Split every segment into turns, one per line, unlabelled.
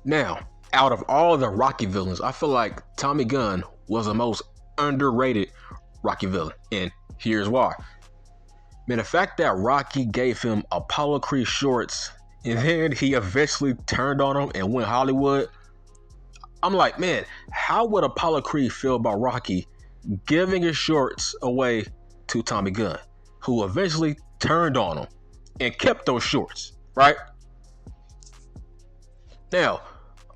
Now, out of all the Rocky villains, I feel like Tommy Gunn was the most underrated Rocky villain, and here's why. Man, the fact that Rocky gave him Apollo Creed shorts and then he eventually turned on him and went Hollywood, I'm like, man, how would Apollo Creed feel about Rocky giving his shorts away to Tommy Gunn, who eventually turned on him and kept those shorts, right? Now,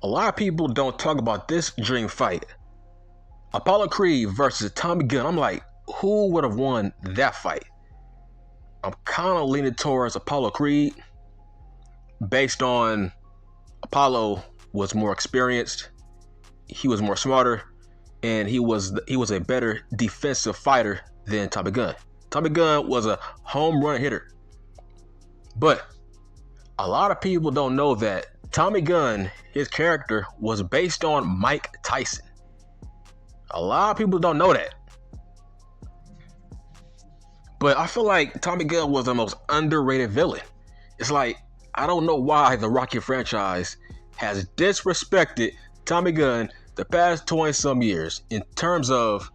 a lot of people don't talk about this dream fight. Apollo Creed versus Tommy Gunn. I'm like, who would have won that fight? I'm kind of leaning towards Apollo Creed based on Apollo was more experienced, he was more smarter, and he was a better defensive fighter than Tommy Gunn. Tommy Gunn was a home run hitter. But a lot of people don't know that Tommy Gunn, his character, was based on Mike Tyson. A lot of people don't know that. But I feel like Tommy Gunn was the most underrated villain. It's like, I don't know why the Rocky franchise has disrespected Tommy Gunn the past 20-some years in terms of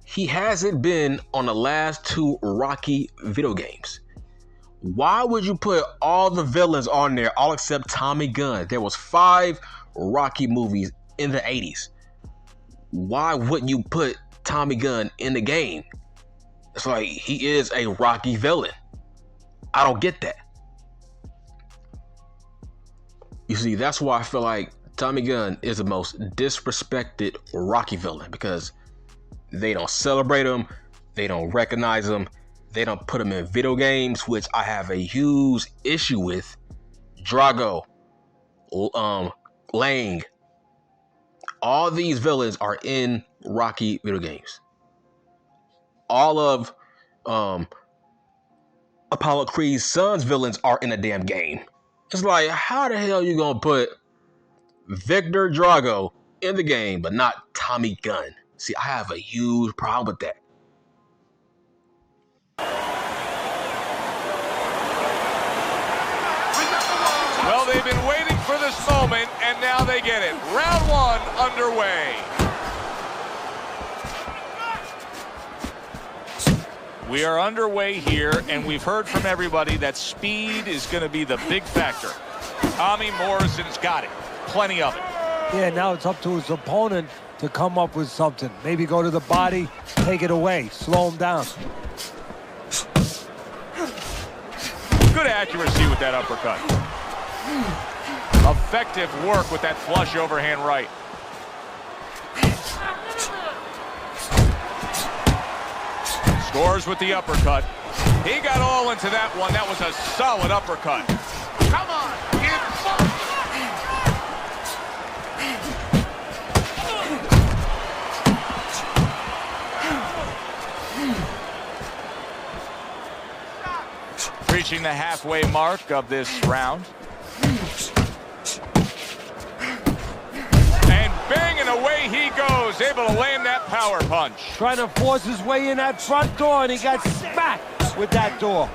he hasn't been on the last 2 Rocky video games. Why would you put all the villains on there, all except Tommy Gunn? There was 5 Rocky movies in the 80s. Why wouldn't you put Tommy Gunn in the game? It's like, he is a Rocky villain. I don't get that. You see, that's why I feel like Tommy Gunn is the most disrespected Rocky villain, because they don't celebrate him, they don't recognize him, they don't put him in video games, which I have a huge issue with. Drago, Lang, all these villains are in Rocky video games. All of Apollo Creed's son's villains are in a damn game. It's like, how the hell are you gonna put Victor Drago in the game, but not Tommy Gunn? See, I have a huge problem with that.
Well, they've been waiting for this moment, and now they get it. Round 1 underway. We are underway here, and we've heard from everybody that speed is going to be the big factor. Tommy Morrison's got it. Plenty of it.
Yeah, now it's up to his opponent to come up with something. Maybe go to the body, take it away, slow him down.
Good accuracy with that uppercut. Effective work with that flush overhand right. Scores with the uppercut. He got all into that one. That was a solid uppercut. Come on, get reaching the halfway mark of this round. And banging away he goes, able to land that power punch.
Trying to force his way in that front door, and he got smacked with that door.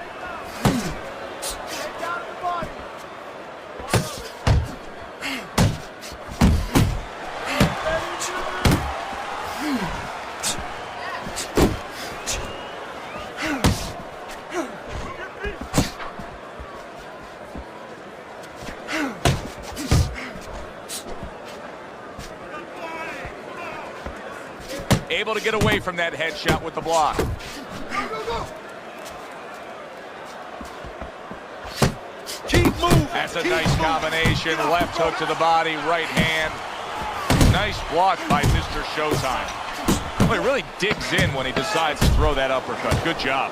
Able to get away from that headshot with the block.
Keep moving.
That's a nice combination. Left hook to the body, right hand. Nice block by Mr. Showtime. Well, he really digs in when he decides to throw that uppercut. Good job.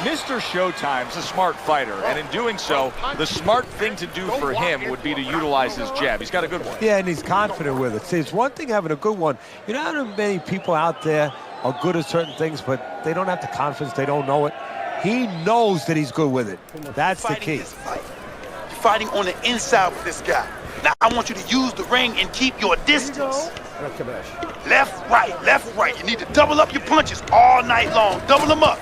Mr. Showtime's a smart fighter, and in doing so, the smart thing to do for him would be to utilize his jab. He's got a good one.
Yeah, and he's confident with it. See, it's one thing having a good one. You know how many people out there are good at certain things, but they don't have the confidence, they don't know it. He knows that he's good with it. That's the key.
You're fighting on the inside with this guy. Now, I want you to use the ring and keep your distance. Left, right, left, right. You need to double up your punches all night long. Double them up.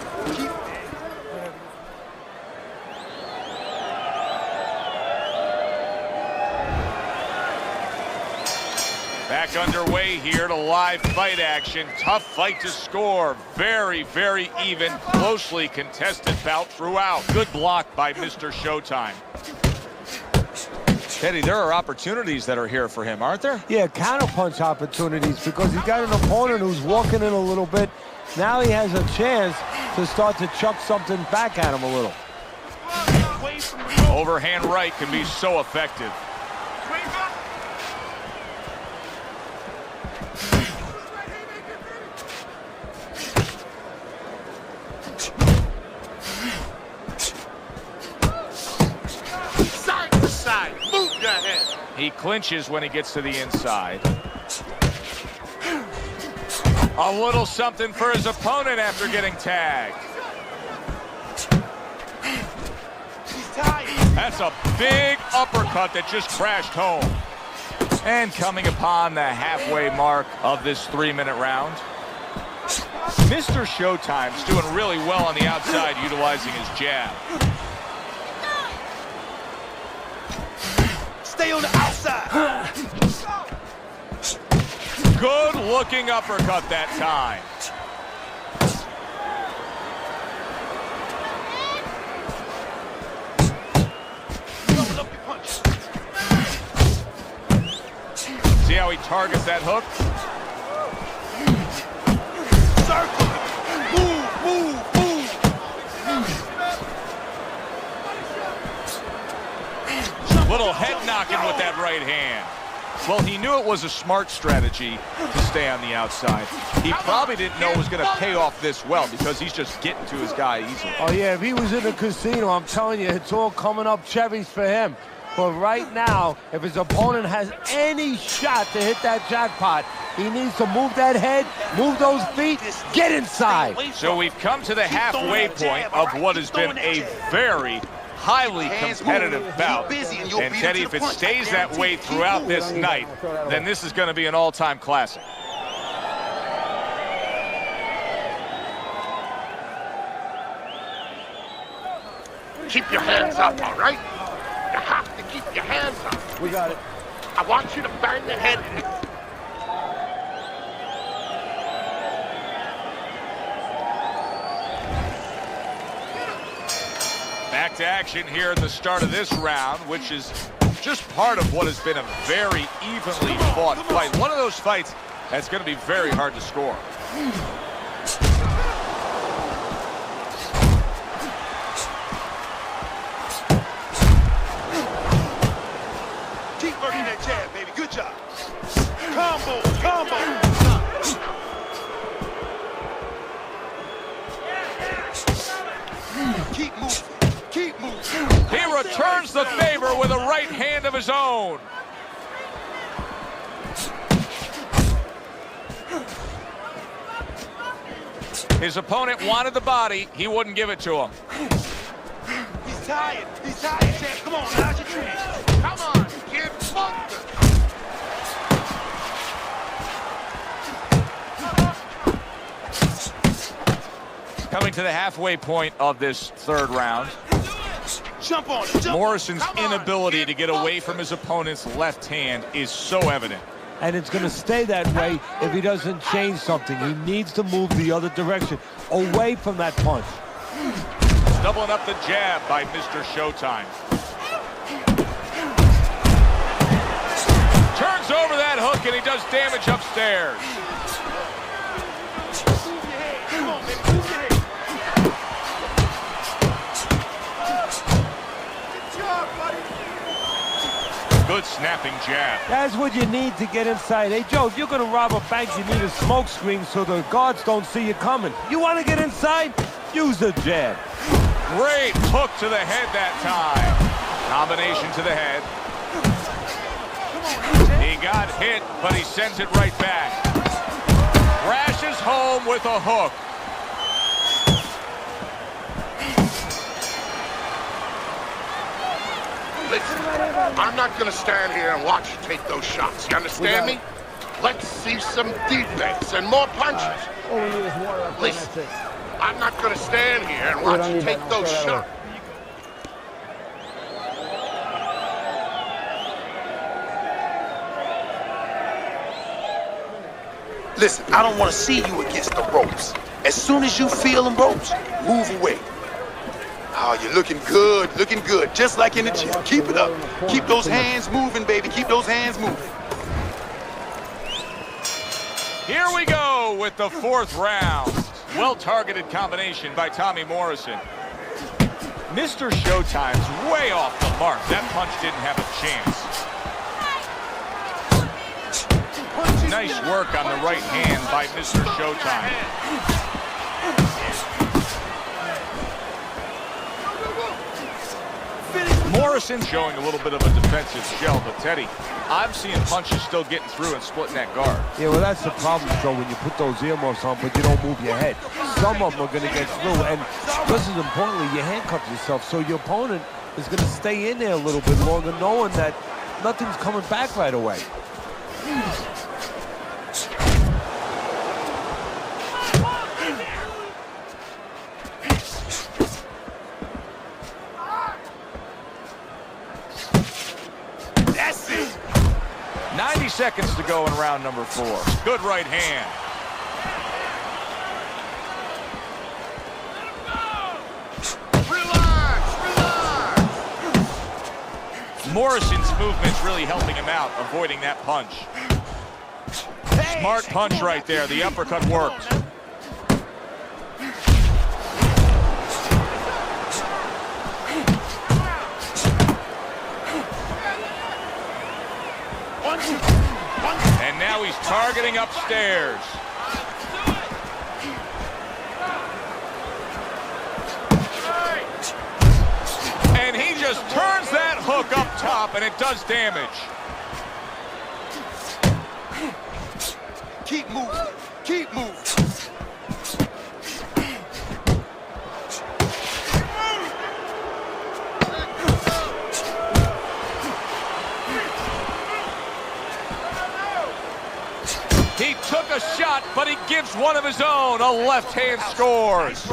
Back underway here to live fight action. Tough fight to score. Very, very even, closely contested bout throughout. Good block by Mr. Showtime. Teddy, there are opportunities that are here for him, aren't there?
Yeah, counterpunch opportunities, because he's got an opponent who's walking in a little bit. Now he has a chance to start to chuck something back at him a little.
Overhand right can be so effective.
Side to side. Move your head.
He clinches when he gets to the inside. A little something for his opponent after getting tagged. That's a big uppercut that just crashed home. And coming upon the halfway mark of this 3-minute round, Mr. Showtime's doing really well on the outside, utilizing his jab.
Stay on the outside.
Good looking uppercut that time. See how he targets that hook?
Circle. Move, move, move.
Little head knocking with that right hand. Well, he knew it was a smart strategy to stay on the outside. He probably didn't know it was going to pay off this well, because he's just getting to his guy easily.
Oh, yeah, if he was in a casino, I'm telling you, it's all coming up cherries for him. But right now, if his opponent has any shot to hit that jackpot, he needs to move that head, move those feet, get inside.
So we've come to the halfway point of what has been a very highly competitive bout. And Teddy, if it stays that way throughout this night, then this is going to be an all-time classic.
Keep your hands up, all right? You have to keep your hands up.
We got it.
I want you to bang the head.
Back to action here in the start of this round, which is just part of what has been a very evenly fought fight. One of those fights that's going to be very hard to score.
Keep working that jab, baby. Good job. Combo, combo. Keep moving. Keep moving.
He returns the favor with a right hand of his own. His opponent wanted the body. He wouldn't give it to him.
He's tired. He's tired, Chad. Come on, now's your chance.
Come on, kid. Funk it.
Coming to the halfway point of this third round,
Jump on it. Jump
Morrison's
on it. Come on,
inability
kid.
to get away from his opponent's left hand is so evident.
And it's going to stay that way if he doesn't change something. He needs to move the other direction, away from that punch.
Doubling up the jab by Mr. Showtime. Turns over that hook and he does damage upstairs.
Move your head. Come on, baby. Move your head. Good job, buddy.
Good snapping jab.
That's what you need to get inside. Hey, Joe, if you're going to rob a bank, you need a smoke screen so the guards don't see you coming. You want to get inside? Use the jab.
Great hook to the head that time. Combination to the head. He got hit, but he sends it right back. Crashes home with a hook.
Listen, I'm not going to stand here and watch you take those shots. You understand me? Let's see some defense and more punches.
All we need is water up there,
Listen,
that's it.
I'm not going to stand here and watch you take those shots.
Listen, I don't want to see you against the ropes. As soon as you feel them ropes, move away. Oh, you're looking good, just like in the gym. Keep it up. Keep those hands moving, baby. Keep those hands moving.
Here we go with the 4th round. Well-targeted combination by Tommy Morrison. Mr. Showtime's way off the mark. That punch didn't have a chance. Nice work on the right hand by Mr. Showtime. Morrison showing a little bit of a defensive shell, but Teddy, I'm seeing punches still getting through and splitting that guard.
Yeah, well, that's the problem, Joe, when you put those earmuffs on, but you don't move your head. Some of them are going to get through, and just as importantly, you handcuff yourself, so your opponent is going to stay in there a little bit longer, knowing that nothing's coming back right away.
That's it.
90 seconds to go in round number 4. Good right hand. Morrison's movement's really helping him out, avoiding that punch. Smart punch right there. The uppercut worked. And now he's targeting upstairs. And he just turns that hook up top, and it does damage.
Keep moving. Keep moving.
He took a shot, but he gives one of his own. A left hand scores.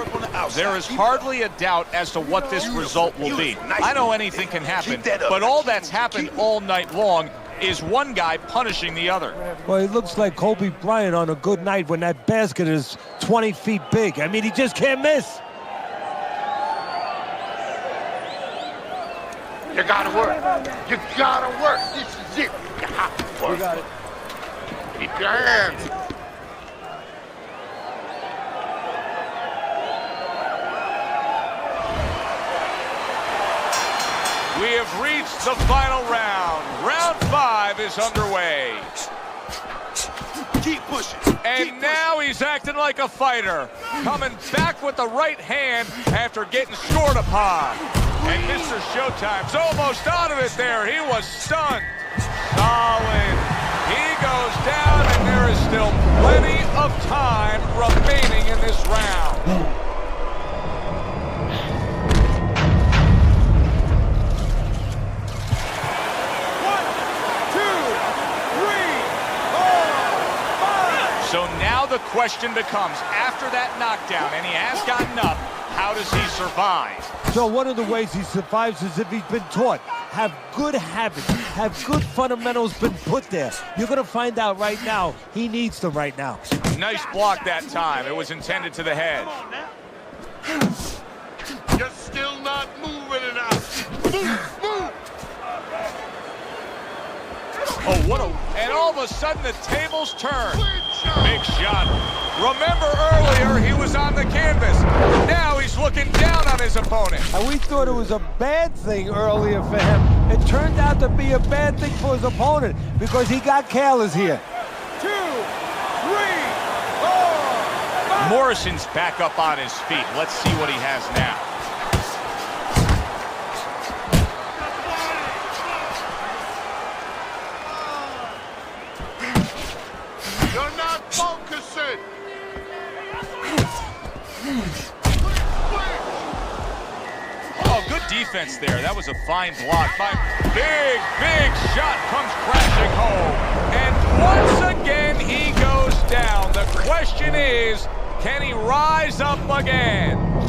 There is hardly a doubt as to what this result will be. I know anything can happen, but all that's happened all night long is one guy punishing the other.
Well, he looks like Kobe Bryant on a good night when that basket is 20 feet big. I mean, he just can't miss.
You gotta work. You gotta work. This is it. You have to work.
You got it.
Keep your hands.
We have reached the final round. Round 5 is underway.
Keep pushing.
And now he's acting like a fighter, coming back with the right hand after getting scored upon. And Mr. Showtime's almost out of it there. He was stunned. Solid. He goes down, and there is still plenty of time remaining in this round. So now the question becomes, after that knockdown, and he has gotten up, how does he survive?
So one of the ways he survives is if he's been taught. Have good habits, have good fundamentals been put there. You're going to find out right now he needs them right now.
Nice block that time. It was intended to the head.
You're still not moving enough. Move.
Oh, what a... And all of a sudden, the tables turn. Big shot. Remember earlier, he was on the canvas. Now he's looking down on his opponent.
And we thought it was a bad thing earlier for him. It turned out to be a bad thing for his opponent because he got careless here.
2, 3, 4. Morrison's back up on his feet. Let's see what he has now.
You're not focusing.
Oh, good defense there. That was a fine block. Big shot comes crashing home. And once again, he goes down. The question is, can he rise up again? 1,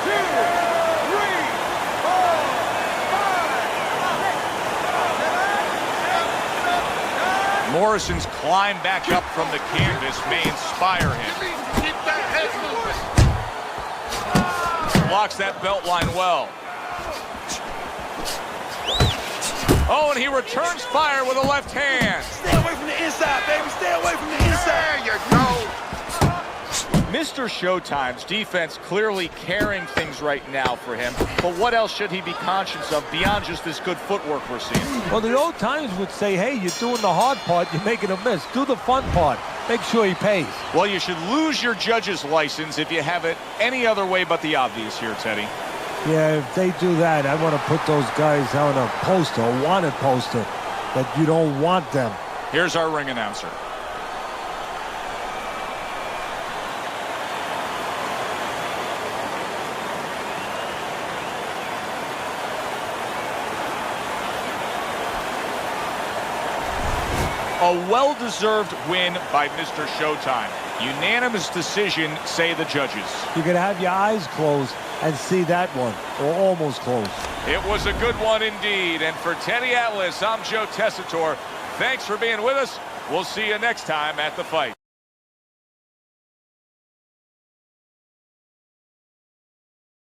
2, 3, 4, 5, 6, 7, 8. Morrison's climb back up from the canvas may inspire him.
Keep that head moving.
Blocks that belt line well. Oh, and he returns fire with a left hand.
Stay away from the inside, baby. Stay away from the inside.
There you go.
Mr. Showtime's defense clearly carrying things right now for him, but what else should he be conscious of beyond just this good footwork we're seeing?
Well, the old times would say, hey, you're doing the hard part, you're making a miss. Do the fun part. Make sure he pays.
Well, you should lose your judge's license if you have it any other way but the obvious here, Teddy.
Yeah, if they do that, I want to put those guys on a poster, a wanted poster, that you don't want them.
Here's our ring announcer. A well-deserved win by Mr. Showtime. Unanimous decision, say the judges.
You can have your eyes closed and see that one, or almost closed.
It was a good one indeed. And for Teddy Atlas, I'm Joe Tessitore. Thanks for being with us. We'll see you next time at the fight.